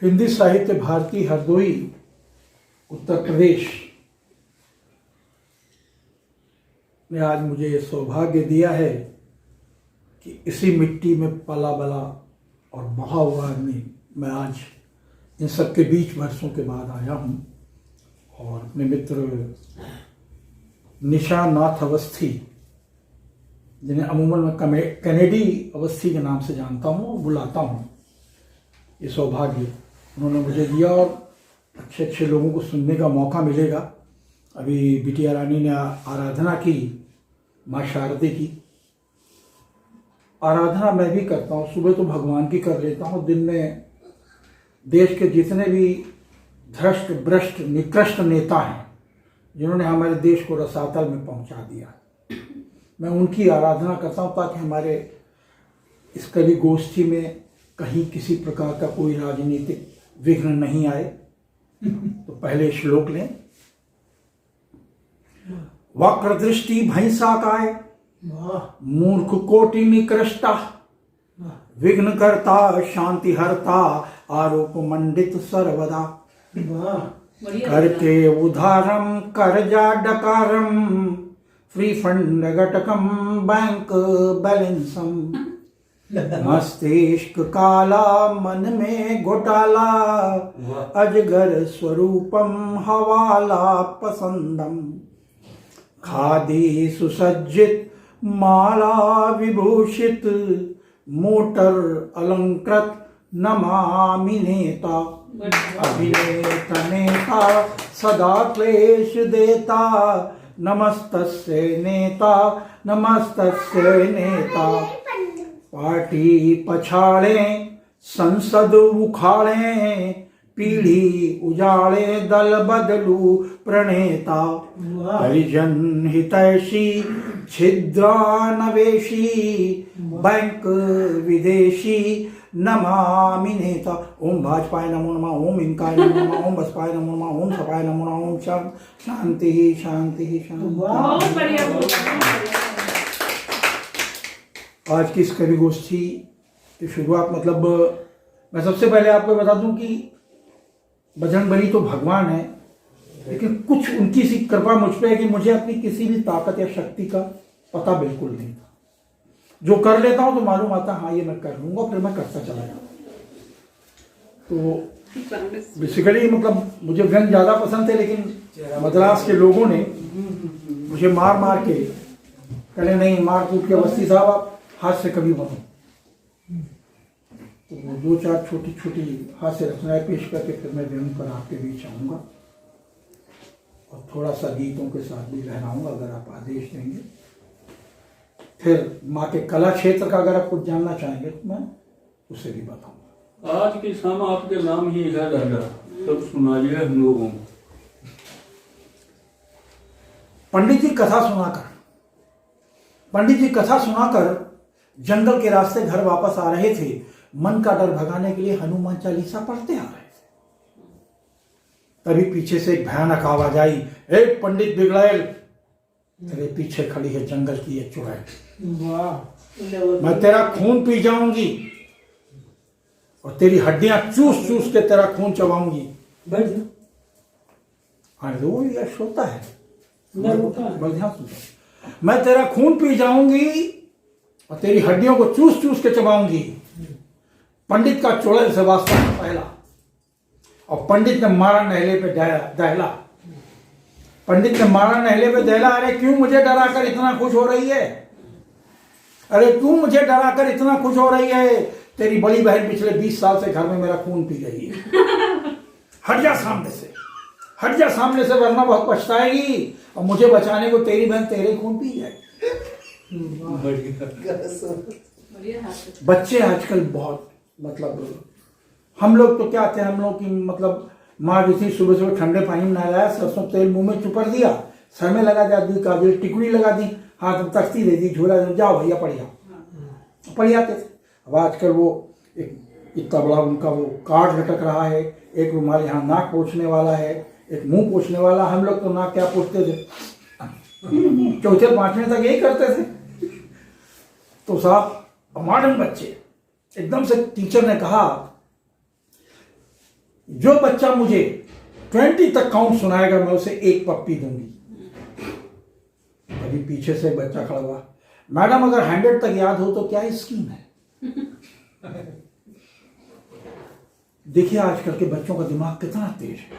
हिंदी साहित्य भारती हरदोई उत्तर प्रदेश ने आज मुझे ये सौभाग्य दिया है कि इसी मिट्टी में पला बला और बहा हुआ आदमी मैं आज इन सबके बीच वर्षों के बाद आया हूँ और अपने मित्र निशा नाथ अवस्थी, जिन्हें अमूमन मैं कैनेडी अवस्थी के नाम से जानता हूँ और बुलाता हूँ, ये सौभाग्य उन्होंने मुझे दिया और अच्छे अच्छे लोगों को सुनने का मौका मिलेगा। अभी बिटिया रानी ने आराधना की, माँ शारदे की आराधना मैं भी करता हूँ। सुबह तो भगवान की कर लेता हूँ, दिन में देश के जितने भी धृष्ट भ्रष्ट निकृष्ट नेता हैं जिन्होंने हमारे देश को रसातल में पहुंचा दिया, मैं उनकी आराधना करता हूँ ताकि हमारे इस कवि गोष्ठी में कहीं किसी प्रकार का कोई राजनीतिक विघ्न नहीं आए। तो पहले श्लोक लें। वक्र दृष्टि भैंसा काय, मूर्ख कोटि निकृष्टा, विघ्न करता शांति हरता, आरोप मंडित सर्वदा, करके उदारम करजा डकारम, फ्री फंड घटकम बैंक बैलेंसम, मस्तिष्क काला मन में घोटाला, अजगर स्वरूपम हवाला पसंदम, खादी सुसज्जित माला विभूषित, मोटर अलंकृत नमामि नेता, अभिनेत नेता सदा क्लेश देता, नमस्तस्य नेता नमस्तस्य नेता, पार्टी पछाड़े संसद उखाड़े, पीढ़ी उजाड़े दल बदलू प्रणेता, हरिजन हितैषी छिद्रानवेशी, बैंक विदेशी नमामि नेता। ओम भाजपाय नमो नमः, ओम इनकाय नमो नमः, ओम बसपाय नमो नमः, ओम सपाय नमो नमः, ओम शांति शांति शांति। आज की इस कवि गोष्ठी की शुरुआत मैं सबसे पहले आपको बता दूं कि बजरंगबली तो भगवान है, लेकिन कुछ उनकी सी कृपा मुझ पे है कि मुझे अपनी किसी भी ताकत या शक्ति का पता बिल्कुल नहीं था। जो कर लेता हूं तो मालूम आता हाँ ये मैं कर लूंगा, फिर मैं करता चला जाता। तो बेसिकली मुझे व्यंग ज्यादा पसंद थे, लेकिन मद्रास के लोगों ने मुझे मार मार के कहले नहीं, मार कूट के अवस्थी साहब आप हाथ से कभी बनो। तो वो दो चार छोटी छोटी हास्य रचनाएं पेश करके फिर मैं व्यंग पर आपके बीच आऊंगा और थोड़ा सा गीतों के साथ भी लहराऊंगा अगर आप आदेश देंगे। फिर माँ के कला क्षेत्र का अगर आप कुछ जानना चाहेंगे तो मैं उसे भी बताऊंगा। आज की शाम आपके नाम ही है दादा, सब सुनाइए हम लोगों को। पंडित जी कथा सुनाकर जंगल के रास्ते घर वापस आ रहे थे। मन का डर भगाने के लिए हनुमान चालीसा पढ़ते आ रहे थे। तभी पीछे से एक भयानक आवाज आई, ए पंडित बिगड़ैल, तेरे पीछे खड़ी है जंगल की ये चुड़ैल, मैं तेरा खून पी जाऊंगी और तेरी हड्डियां चूस चूस के तेरा खून चबाऊंगी। वो यह श्रोता है, मैं तेरा खून पी जाऊंगी और तेरी हड्डियों को चूस चूस के चबाऊंगी। पंडित का चुड़ैल से वास्ता पहला और पंडित ने मारा नहले पे दहला। पंडित ने मारा नहले पे दहला। अरे क्यों मुझे डराकर इतना खुश हो रही है? अरे क्यों मुझे डराकर इतना खुश हो रही है? तेरी बड़ी बहन पिछले 20 साल से घर में मेरा खून पी रही है। हट जा सामने से, हट जा सामने से, वरना बहुत पछताएगी और मुझे बचाने को तेरी बहन तेरे खून पी जाएगी। बच्चे आजकल बहुत हम लोग तो क्या थे, हम लोग की माँ भी थी, सुबह सुबह ठंडे पानी में नहलाया, सरसों तेल मुंह में चुपर दिया, सर में लगा दी, काजल टिकुड़ी लगा दी, हाथ में तख्ती दे दी, झोला दे, जाओ भैया पढ़ जाते थे। अब आजकल वो एक इतना बड़ा उनका वो कार्ड लटक रहा है, एक रुमाल यहाँ नाक पोंछने वाला है, एक मुंह पोंछने वाला। हम लोग तो नाक क्या पोंछते थे, चौथे पांचवें तक यही करते थे। तो साहब मॉडर्न बच्चे एकदम से टीचर ने कहा जो बच्चा मुझे 20 तक काउंट सुनाएगा मैं उसे एक पप्पी दूंगी। अभी पीछे से बच्चा खड़ा हुआ, मैडम अगर 100 तक याद हो तो क्या स्कीम है? देखिए आजकल के बच्चों का दिमाग कितना तेज है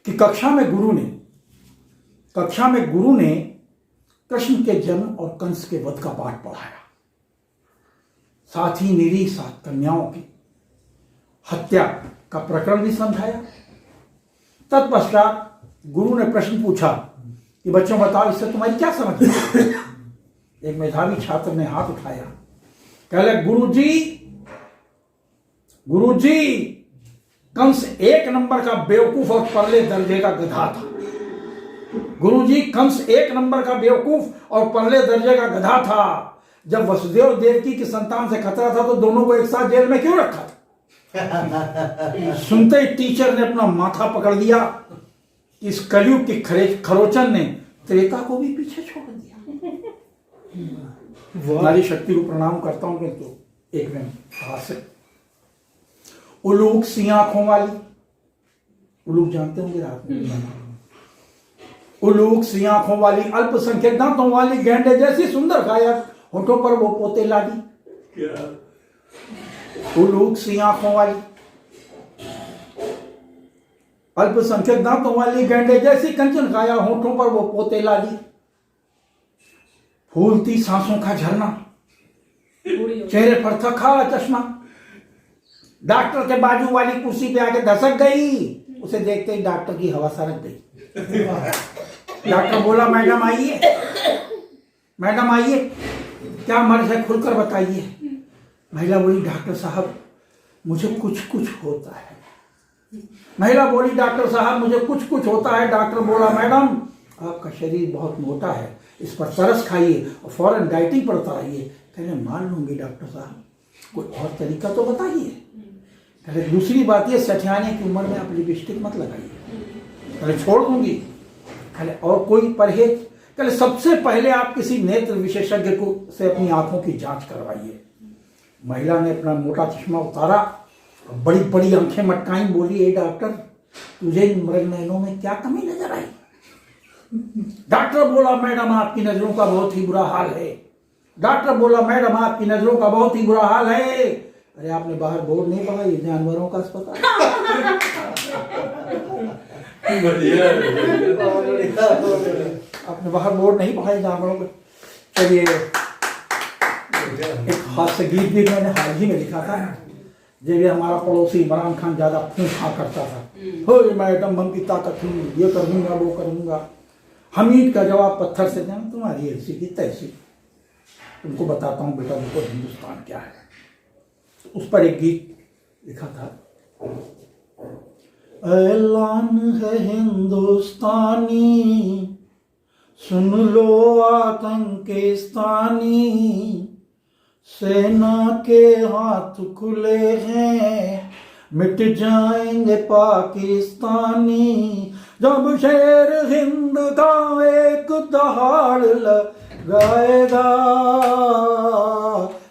कि कक्षा में गुरु ने कृष्ण के जन्म और कंस के वध का पाठ पढ़ाया, साथ ही निरीह 7 कन्याओं की हत्या का प्रकरण भी समझाया। तत्पश्चात गुरु ने प्रश्न पूछा कि बच्चों बताओ इससे तुम्हारी क्या समझ है? एक मेधावी छात्र ने हाथ उठाया, कहले गुरुजी कंस 1 नंबर का बेवकूफ और परले दर्जे का गधा था। गुरुजी कंस 1 नंबर का बेवकूफ और परले दर्जे का गधा था। जब वसुदेव देवकी की संतान से खतरा था तो दोनों को एक साथ जेल में क्यों रखा था? सुनते ही टीचर ने अपना माथा पकड़ लिया। इस कलयुग की खरोचन ने त्रेता को भी पीछे छोड़ दिया। नारी शक्ति को प्रणाम करता हूं, किंतु एक दिन हास्य उलूक सी आंखों वाली, उलूक जानते होंगे रात में, उलूक सी आंखों वाली, अल्पसंख्यक दांतों वाली, गेंडे जैसी सुंदर काया, होठों पर वो पोते लाडी। उलूक सी आंखों वाली, अल्पसंख्यक दांतों वाली, गेंडे जैसी कंचन काया, होठों पर वो पोते लाडी। फूलती सांसों का झरना, चेहरे पर था काला चश्मा। डॉक्टर के बाजू वाली कुर्सी पे आके धसक गई। उसे देखते ही डॉक्टर की हवा सरक गई। डॉक्टर बोला मैडम आइए, क्या मर्ज है खुलकर बताइए। महिला बोली डॉक्टर साहब मुझे कुछ होता है। महिला बोली डॉक्टर साहब मुझे कुछ होता है। डॉक्टर बोला मैडम आपका शरीर बहुत मोटा है, इस पर तरस खाइए और फौरन डाइटिंग पर उतर आइए। कहने मान लूंगी डॉक्टर साहब, कोई और तरीका तो बताइए। कहले दूसरी बात ये सठियाने की उम्र में आप लिपस्टिक मत लगाइए। कहले छोड़ दूंगी। कहले और कोई परहेज? कहले सबसे पहले आप किसी नेत्र विशेषज्ञ को से अपनी आंखों की जांच करवाइए। महिला ने अपना मोटा चश्मा उतारा और बड़ी बड़ी आंखें मटकाई, बोली ए डॉक्टर तुझे इन मृगनयनों में क्या कमी नजर आई? डॉक्टर बोला मैडम आपकी नजरों का बहुत ही बुरा हाल है। डॉक्टर बोला मैडम आपकी नजरों का बहुत ही बुरा हाल है। अरे आपने बाहर बोर्ड नहीं पढ़ा, ये जानवरों का अस्पताल। आपने बाहर बोर्ड नहीं पढ़ा, जानवरों का। चलिए एक हास्य गीत भी मैंने हाल ही में लिखा था, जब ये हमारा पड़ोसी इमरान खान ज्यादा फूंफा करता था, हो मैडम हम की ताकत हूँ, ये करूंगा वो करूंगा। हमीद का जवाब पत्थर से देना, तुम्हारी ऐसी की तैसी। तुमको बताता हूँ बेटा देखो हिंदुस्तान क्या है। उस पर एक गीत लिखा था, ऐलान है हिंदुस्तानी सुन लो आतंकिस्तानी, सेना के हाथ खुले हैं मिट जाएंगे पाकिस्तानी। जब शेर हिंद का एक दहाड़ लगाएगा,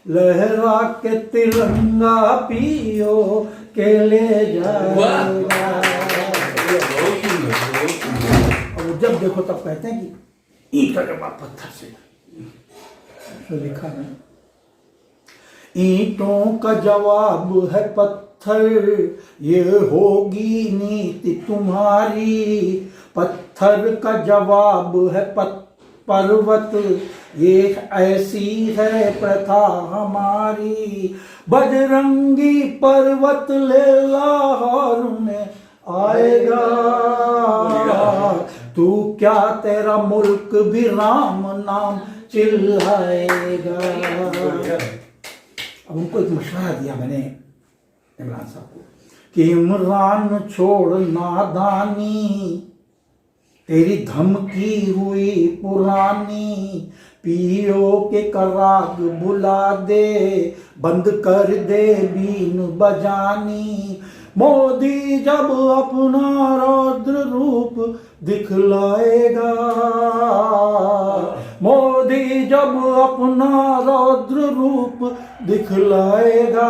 लहरा के तिरंगा पियो के ले जाएगा। और जब देखो तब कहते हैं कि ईंट का जवाब पत्थर से। तो लिखा है ईंटों का जवाब है पत्थर, ये होगी नीति तुम्हारी। पत्थर का जवाब है पर्वत, ये ऐसी है प्रथा हमारी। बजरंगी पर्वत ले लाहौर में आएगा, तू क्या तेरा मुल्क भी राम नाम चिल्लाएगा। अब उनको एक मशवरा दिया मैंने इमरान साहब को कि इमरान छोड़ नादानी, तेरी धमकी हुई पुरानी। पीओ के कराग बुला दे, बंद कर दे बीन बजानी। मोदी जब अपना रौद्र रूप दिखलाएगा, मोदी जब अपना रौद्र रूप दिखलाएगा,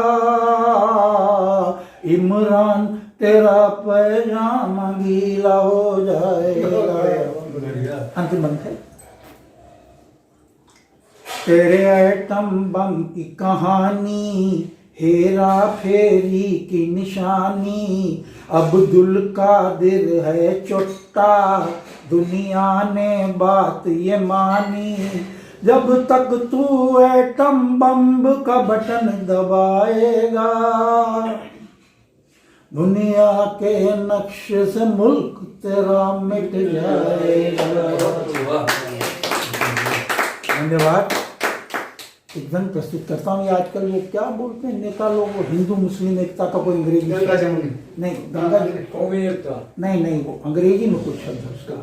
इमरान तेरा पैजामा गीला हो जाएगा। अंतिम बंद है। तेरे एटम बम की कहानी, हेरा फेरी की निशानी, अब्दुल कादिर है चुट्टा, दुनिया ने बात ये मानी। जब तक तू एटम बम का बटन दबाएगा, दुनिया के नक्शे से मुल्क तेरा मिट जाएगा। धन्यवाद। एक जन प्रस्तुत करता हूँ। आजकल वो क्या बोलते हैं नेता लोग, वो हिंदू मुस्लिम एकता का कोई अंग्रेजी नहीं, गंगा नहीं, वो अंग्रेजी में कुछ शब्द है उसका।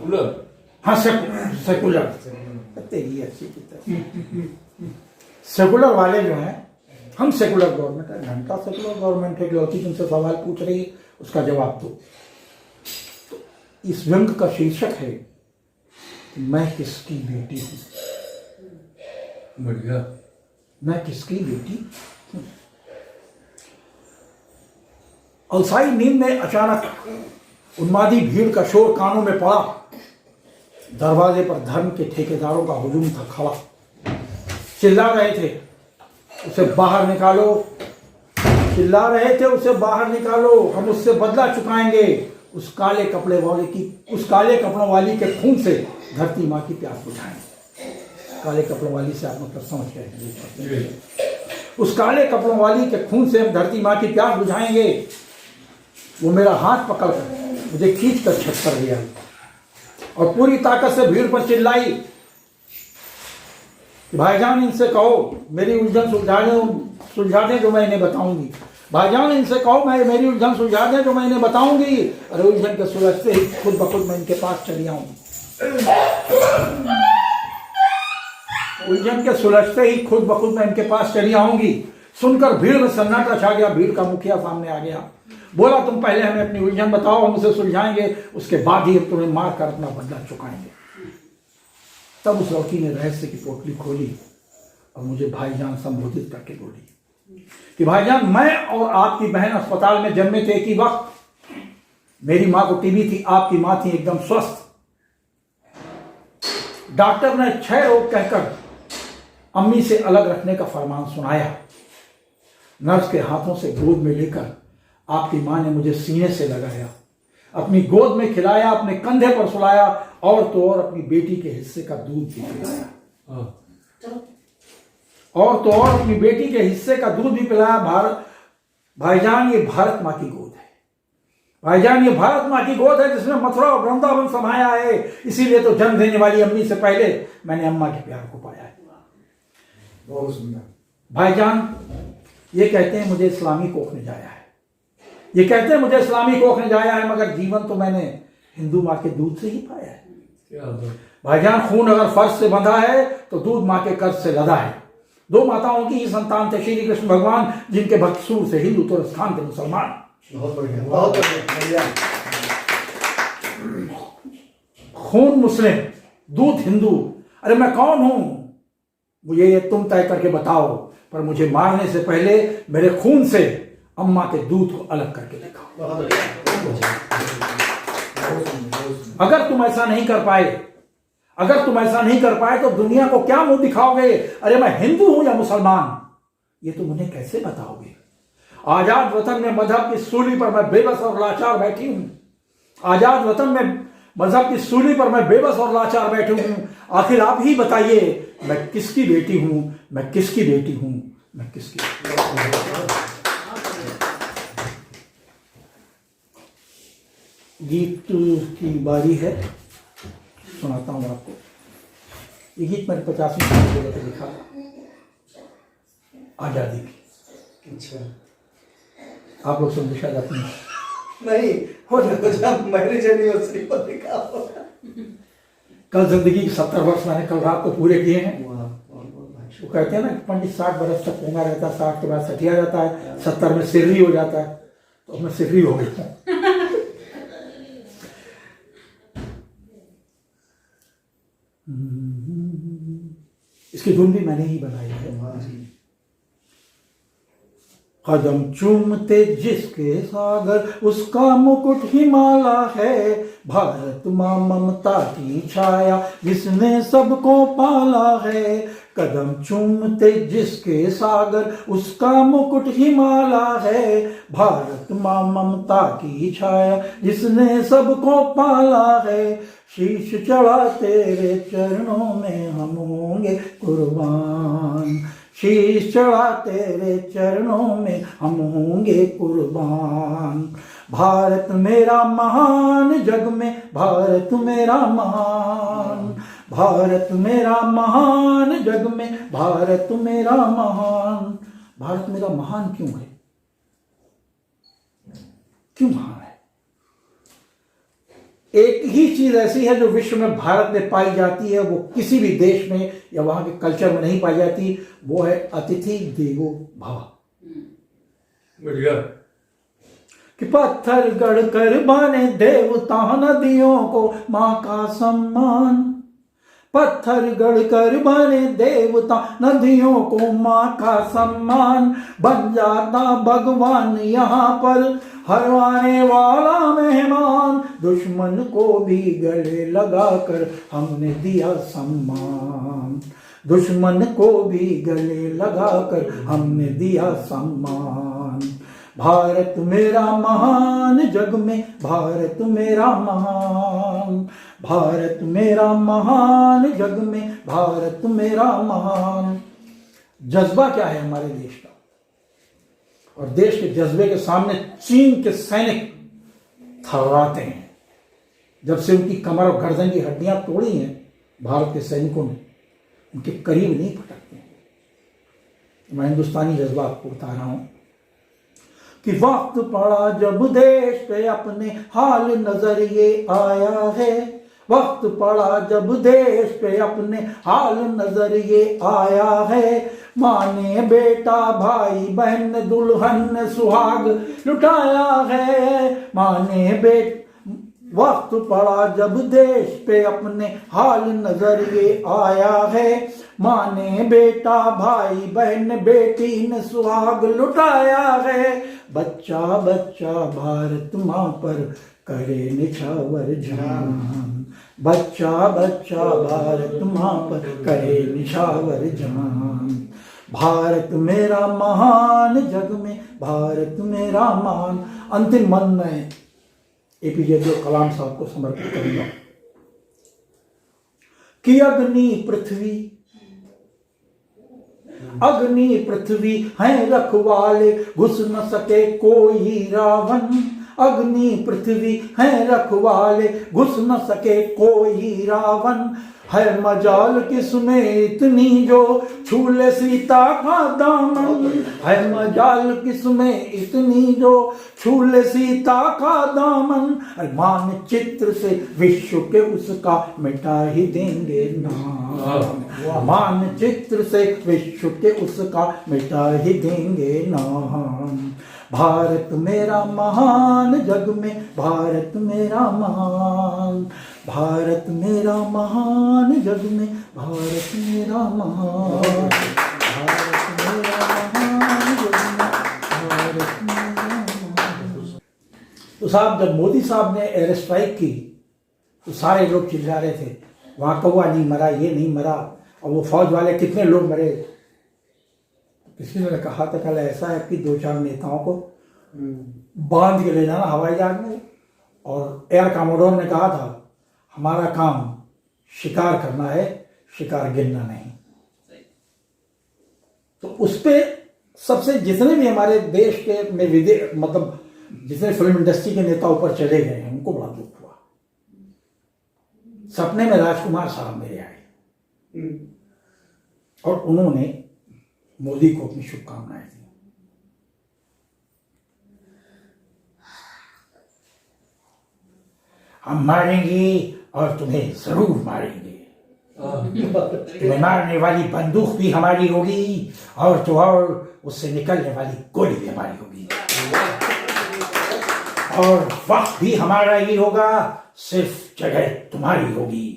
हाँ, सेकुलर। तेरी अच्छी सेकुलर वाले जो हैं, हम सेकुलर गवर्नमेंट है, घंटा सेकुलर गवर्नमेंट है। लौकी तुमसे सवाल पूछ रही है, उसका जवाब दो। तो इस व्यंग का शीर्षक है मैं किसकी बेटी हूं। बढ़िया। मैं किसकी बेटी हूं। अलसाई नींद में अचानक उन्मादी भीड़ का शोर कानों में पड़ा। दरवाजे पर धर्म के ठेकेदारों का हुजूम था खड़ा। चिल्ला रहे थे उसे बाहर निकालो, चिल्ला रहे थे उसे बाहर निकालो, हम उससे बदला चुकाएंगे। उस काले कपड़ों वाली के खून से धरती माँ की प्यास बुझाएंगे। काले कपड़ों वाली से आप मतलब समझ गए। उस काले कपड़ों वाली के खून से हम धरती माँ की प्यास बुझाएंगे। वो मेरा हाथ पकड़कर मुझे खींच कर छत पर लिया और पूरी ताकत से भीड़ पर चिल्लाई, भाईजान इनसे कहो मेरी उलझन सुलझा दें जो मैं इन्हें बताऊंगी। भाईजान इनसे कहो मैं मेरी उलझन सुलझा दें जो मैं इन्हें बताऊंगी। अरे उलझन के सुलझते ही खुद ब खुद मैं इनके पास चली आऊंगी। उलझन के सुलझते ही खुद ब खुद मैं इनके पास चली आऊंगी। सुनकर भीड़ में सन्नाटा छा गया। भीड़ का मुखिया सामने आ गया, बोला तुम पहले हमें अपनी उलझन बताओ, हम उसे सुलझाएंगे, उसके बाद ही हम तुम्हें मार कर अपना बदला चुकाएंगे। तब उस लड़की ने रहस्य की पोटली खोली और मुझे भाईजान संबोधित करके बोली कि भाईजान मैं और आपकी बहन अस्पताल में जन्मे थे एक ही वक्त। मेरी माँ को टीबी थी, आपकी माँ थी एकदम स्वस्थ। डॉक्टर ने 6 रोग कहकर अम्मी से अलग रखने का फरमान सुनाया। नर्स के हाथों से गोद में लेकर आपकी माँ ने मुझे सीने से लगाया, अपनी गोद में खिलाया, अपने कंधे पर सुलाया और तो और अपनी बेटी के हिस्से का दूध भी पिलाया। और तो और अपनी बेटी के हिस्से का दूध भी पिलाया। भाईजान ये भारत माँ की गोद है। भाईजान ये भारत माँ की गोद है जिसमें मथुरा और वृंदावन समाया है। इसीलिए तो जन्म देने वाली अम्मी से पहले मैंने अम्मा के प्यार को पाया है। बहुत सुंदर। भाईजान ये कहते हैं मुझे इस्लामी कोख ने जाया है, ये कहते हैं मुझे इस्लामी कोख ने जाया है, मगर जीवन तो मैंने हिंदू माँ के दूध से ही पाया है। भाईजान खून अगर फर्ज से बंधा है तो दूध माँ के कर्ज से लदा है। 2 माताओं की ही संतान थे श्री कृष्ण भगवान, जिनके भक्त सूर से हिंदू तुरस खान थे मुसलमान। बहुत बढ़िया, बहुत बढ़िया। खून मुस्लिम, दूध हिंदू। अरे मैं कौन हूं मुझे ये तुम तय करके बताओ, पर मुझे मारने से पहले मेरे खून से अम्मा के दूध को अलग करके दिखाओ। अगर तुम ऐसा नहीं कर पाए, अगर तुम ऐसा नहीं कर पाए तो दुनिया को क्या मुंह दिखाओगे? अरे मैं हिंदू हूं या मुसलमान, ये तुम उन्हें कैसे बताओगे? आजाद वतन में मजहब की सूली पर मैं बेबस और लाचार बैठी हूं। आजाद वतन में मजहब की सूली पर मैं बेबस और लाचार बैठी हूं। आखिर आप ही बताइए मैं किसकी बेटी हूं, मैं किसकी बेटी हूं, मैं किसकी। गीत की बारी है, सुनाता हूं आपको। ये गीत मैंने 50वीं साल पे लिखा था, आजादी की। अच्छा, आप लोग सुन शायद अपनी नहीं हो जाता, मैरिज एनिवर्सरी पर लिखा होगा। कल जिंदगी के 70 वर्ष मैंने कल रात को पूरे किए हैं। वाह, बहुत भाई। वो कहते हैं ना पंडित 60 बरस तक गूंगा रहता है, 60 के बाद सठिया जाता है, 70 में सिर्री हो जाता है। तो मैं सिर्री हो गया। इसकी धुन भी मैंने ही बनाई है। कदम चूमते जिसके सागर उसका मुकुट हिमालय है। भारत माँ ममता की छाया जिसने सबको पाला है। कदम चूमते जिसके सागर उसका मुकुट हिमालय है। भारत माँ ममता की छाया जिसने सबको पाला है। शीश चढ़ा तेरे चरणों में हम होंगे कुर्बान। शीश चढ़ा तेरे चरणों में हम होंगे कुर्बान। भारत मेरा महान जग में भारत मेरा महान। भारत मेरा महान जग में भारत मेरा महान। भारत मेरा महान क्यों है? क्यों महान है? एक ही चीज ऐसी है जो विश्व में भारत में पाई जाती है, वो किसी भी देश में या वहां के कल्चर में नहीं पाई जाती, वो है अतिथि देवो भव। बढ़िया। कि पत्थर गढ़ कर बने देवता नदियों को मां का सम्मान। पत्थर गढ़ कर बने देवता नदियों को मां का सम्मान। बन जाता भगवान यहाँ पर हर आने वाला मेहमान। दुश्मन को भी गले लगाकर हमने दिया सम्मान। दुश्मन को भी गले लगाकर हमने दिया सम्मान। भारत मेरा महान जग में भारत मेरा महान। भारत मेरा महान जग में भारत मेरा महान। जज्बा क्या है हमारे देश का? और देश के जज्बे के सामने चीन के सैनिक थर्राते हैं। जब से उनकी कमर और गर्दन की हड्डियां तोड़ी हैं भारत के सैनिकों ने, उनके करीब नहीं फटकते हैं। मैं हिंदुस्तानी जज्बा आपको बता रहा हूं कि वक्त पड़ा जब देश पे अपने हाल नजर ये आया है। वक्त पड़ा जब देश पे अपने हाल नजर ये आया है। माँ ने बेटा भाई बहन दुल्हन ने सुहाग लुटाया है। माँ ने वक्त पड़ा जब देश पे अपने हाल नजर ये आया है। माँ ने बेटा भाई बहन बेटी ने सुहाग लुटाया है। बच्चा बच्चा भारत माँ पर करे निछावर जान। बच्चा बच्चा भारत माँ पर करे निछावर जान। भारत मेरा महान जग में भारत मेरा महान। अंतिम मन में एपीजे अब्दुल कलाम साहब को समर्पित करूंगा कि अग्नि पृथ्वी हैं रखवाले घुस न सके कोई रावण। अग्नि पृथ्वी हैं रखवाले घुस न सके कोई रावण। है मजाल किसमें इतनी जो छू ले सीता का दामन। है मजाल किसमें इतनी जो छू ले सीता का दामन। मानचित्र से विश्व के उसका मिटा ही देंगे नाम। मानचित्र से विश्व के उसका मिटा ही देंगे नाम। भारत मेरा महान जग में भारत मेरा महान। भारत मेरा महान जग में भारत मेरा महान। भारत मेरा महान जग में भारत मेरा महान। तो साहब जब मोदी साहब ने एयर स्ट्राइक की तो सारे लोग चिल्ला रहे थे वहां कौवा नहीं मरा, ये नहीं मरा, और वो फौज वाले कितने लोग मरे। किसी ने कहा था कल ऐसा है कि 2-4 नेताओं को बांध के ले जाना हवाई जहाज में, और एयर कमोडोर ने कहा था हमारा काम शिकार करना है, शिकार गिनना नहीं। तो उस पे सबसे जितने भी हमारे देश के में मतलब जितने फिल्म इंडस्ट्री के नेता ऊपर चले गए हैं उनको बड़ा दुख हुआ। सपने में राजकुमार साहब मेरे आए और उन्होंने मोदी को अपनी शुभकामनाएं दी। हम मारेंगे और तुम्हें जरूर मारेंगे। तुम्हें मारने वाली बंदूक भी हमारी होगी और तो और उससे निकलने वाली गोली भी हमारी होगी, और वक्त भी हमारा ही होगा, सिर्फ जगह तुम्हारी होगी।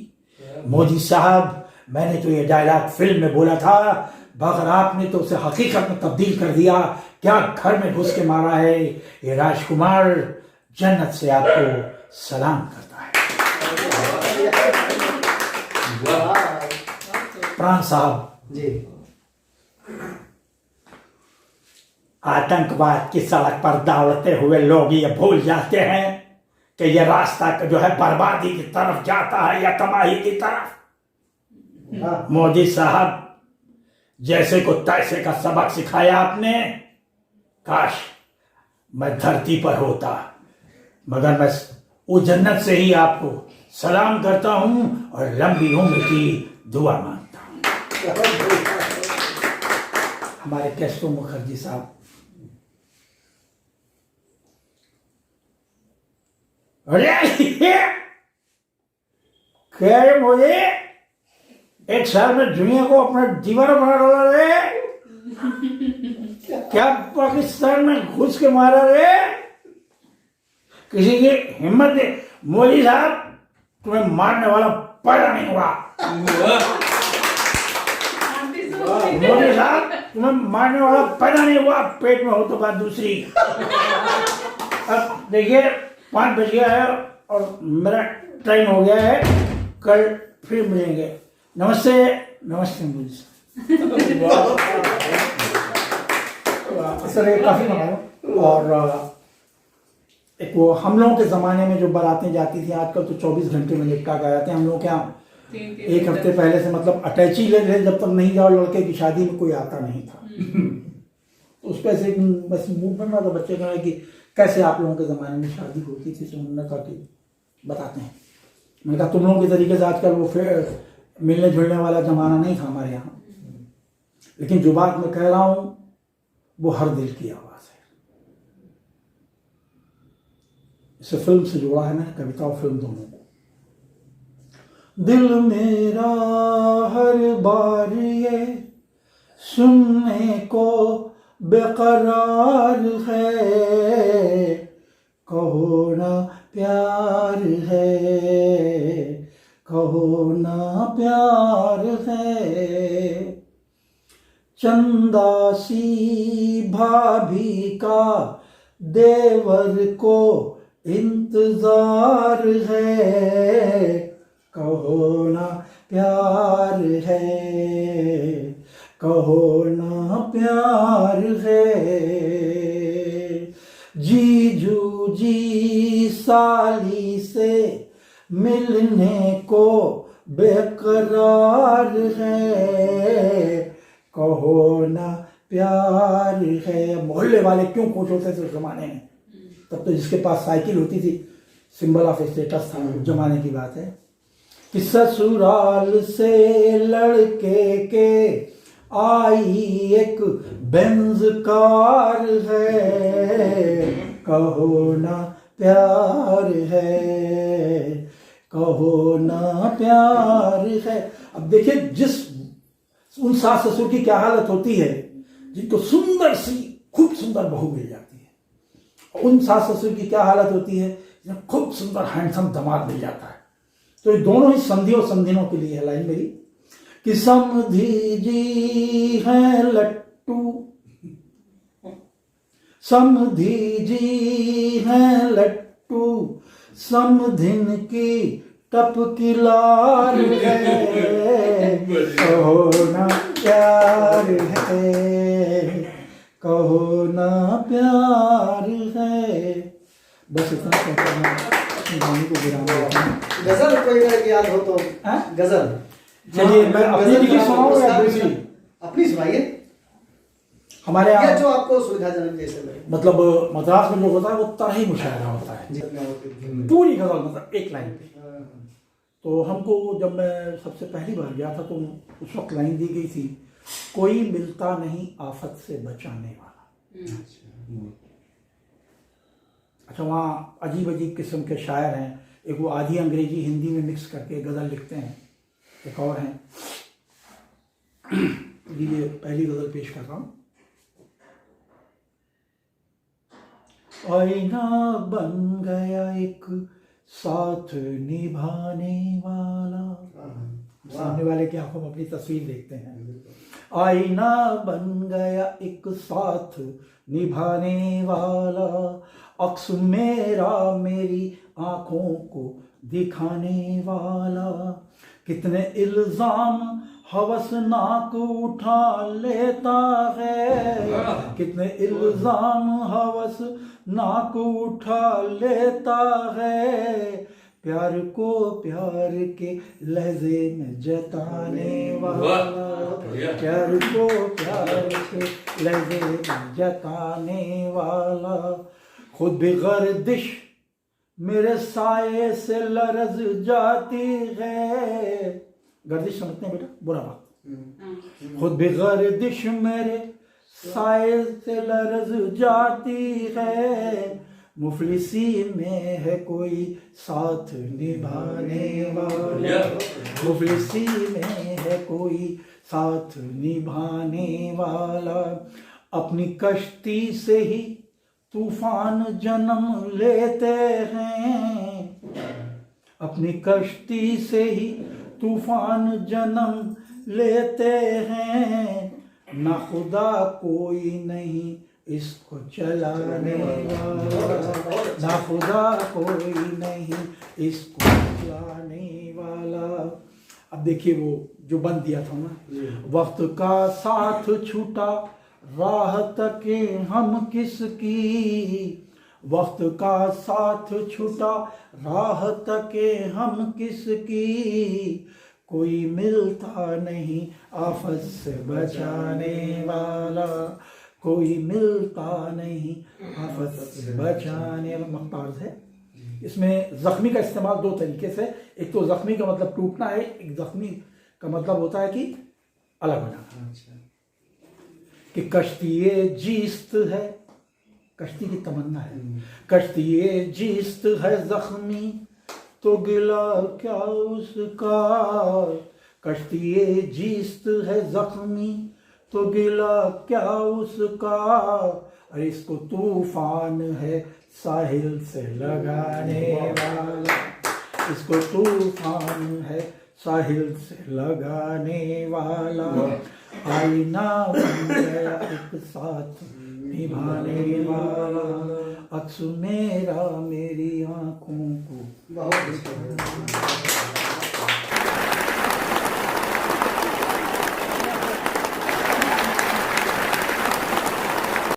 मोदी साहब मैंने तो ये डायलॉग फिल्म में बोला था, मगर आपने तो उसे हकीकत में तब्दील कर दिया। क्या घर में घुस के मारा है। ये राजकुमार जन्नत से आपको सलाम करता है। प्राण साहब जी। आतंकवाद की सड़क पर दौड़ते हुए लोग ये भूल जाते हैं कि ये रास्ता जो है बर्बादी की तरफ जाता है या तबाही की तरफ। हाँ। मोदी साहब जैसे को तैसे का सबक सिखाया आपने। काश मैं धरती पर होता, मगर मैं वो जन्नत से ही आपको सलाम करता हूं और लंबी उम्र की दुआ मांगता हूं। हमारे केशव मुखर्जी साहब, अरे क्या मुझे एक साल में दुनिया को अपना दीवाना बना डाला रे। क्या पाकिस्तान में घुस के मारा रे। किसी की हिम्मत नहीं। मोदी साहब तुम्हें मारने वाला पैदा नहीं हुआ। मोदी साहब तुम्हें मारने वाला पैदा नहीं हुआ। पेट में हो तो बात दूसरी। अब देखिए 5 बज गया है और मेरा टाइम हो गया है। कल फिर मिलेंगे। नमस्ते। नमस्ते मोदी साहब। सर ये काफी मंगाया। और एक वो हम लोगों के ज़माने में जो बारातें जाती थी, आजकल तो 24 घंटे में निपटा के आते हैं। हम लोग क्या एक हफ्ते पहले से मतलब अटैची ले रहे, जब तक नहीं जाओ लड़के की शादी में कोई आता नहीं था। तो उस पर से बस मूवमेंट में तो बच्चे कह रहे कि कैसे आप लोगों के ज़माने में शादी होती थी। तो उन्होंने कहा कि बताते हैं। मैंने कहा तुम लोगों के तरीके से आजकल वो फिर मिलने जुलने वाला ज़माना नहीं था हमारे यहाँ। लेकिन जो बात मैं कह रहा हूँ वो हर दिल की आवाज़ है। इसे फिल्म से जोड़ा है मैंने, कविता और फिल्म दोनों को। दिल मेरा हर बार ये सुनने को बेकरार है, कहो ना प्यार है, कहो ना प्यार है। चंदा सी भाभी का देवर को इंतजार है, कहो ना प्यार है, कहो ना प्यार है। जीजू जी साली से मिलने को बेकरार है, कहो ना प्यार है। मोहल्ले वाले क्यों खुश होते थे उस जमाने में। तब तो जिसके पास साइकिल होती थी सिंबल ऑफ स्टेटस था। उस जमाने की बात है कि ससुराल से लड़के के आई एक बेंज कार है, कहो ना प्यार है, कहो ना प्यार है। अब देखिए जिस उन सास ससुर की क्या हालत होती है जिनको सुंदर सी खूब सुंदर बहू मिल जाती है। उन सास ससुर की क्या हालत होती है जिन्हें खूब सुंदर हैंडसम दामाद मिल जाता है। तो ये दोनों ही संधियों संधिनों के लिए है लाइन मेरी कि समधी जी हैं लट्टू, समधी जी हैं लट्टू, समधिन की टपकी लार है, कहो ना प्यार है, कहो ना प्यार है। बस इतना कहकर मैं गाने को विराम देता हूँ। गजल कोई अगर याद हो तो गजल। चलिए मैं अपनी लिखी सुनाऊं या दूसरी? अपनी सुनाइए। हमारे या यहाँ जो आपको सुविधाजनक जैसे लगे। मतलब मद्रास में जो होता है वो तरही मुशायरा होता है, पूरी गजल मतलब एक लाइन पे। तो हमको जब मैं सबसे पहली बार गया था तो उस वक्त लाइन दी गई थी, कोई मिलता नहीं आफत से बचाने वाला। अच्छा वहाँ अजीब अजीब किस्म के शायर हैं। एक वो आधी अंग्रेजी हिंदी में मिक्स करके गज़ल लिखते हैं। एक और हैं, ये पहली गज़ल पेश कर रहा हूँ। आईना बन गया एक साथ निभाने वाला, सामने वाले की आंखों में अपनी तस्वीर देखते हैं। आईना बन गया एक साथ निभाने वाला, अक्स मेरा मेरी आंखों को दिखाने वाला। कितने इल्जाम हवसनाक उठा लेता है, कितने इल्जाम हवसनाक उठा लेता है। प्यार को प्यार के लहजे में जताने वाला, प्यार को प्यार के लहजे में जताने वाला। खुद भी गर्दिश मेरे साये से लरज जाती है। गर्दिश समझते हैं बेटा, बुरा वक्त। खुद भी गर्दिश मेरे साये से लरज जाती है। मुफलिसी में है कोई साथ निभाने वाला, मुफलिसी में है कोई साथ निभाने वाला। अपनी कश्ती से ही तूफान जन्म लेते हैं, अपनी कश्ती से ही तूफान जन्म लेते हैं। ना खुदा कोई नहीं इसको चलाने वाला, ना खुदा कोई नहीं इसको चलाने वाला। अब देखिए वो जो बंद दिया था ना, वक्त का साथ छूटा राह तके हम किसकी, वक्त का साथ छूटा राह तके हम किसकी। कोई मिलता नहीं आफत से बचाने वाला, कोई मिलता नहीं आफत से बचाने वाला। मख्तार है इसमें जख्मी का इस्तेमाल दो तरीके से, एक तो जख्मी का मतलब टूटना है, एक जख्मी का मतलब होता है कि अलग हो जाना। कि कश्ती जीस्त है, कश्ती की तमन्ना है, कश्ती जीस्त है जख्मी तो गिला क्या उसका। कश्ती जीस्त है जख्मी तो गिला क्या उसका। अरे इसको तूफान है साहिल से लगाने वाला, इसको तूफान है साहिल से लगाने वाला। आईना बन गया एक साथ निभाने वाला, अक्स मेरा मेरी आंखों को।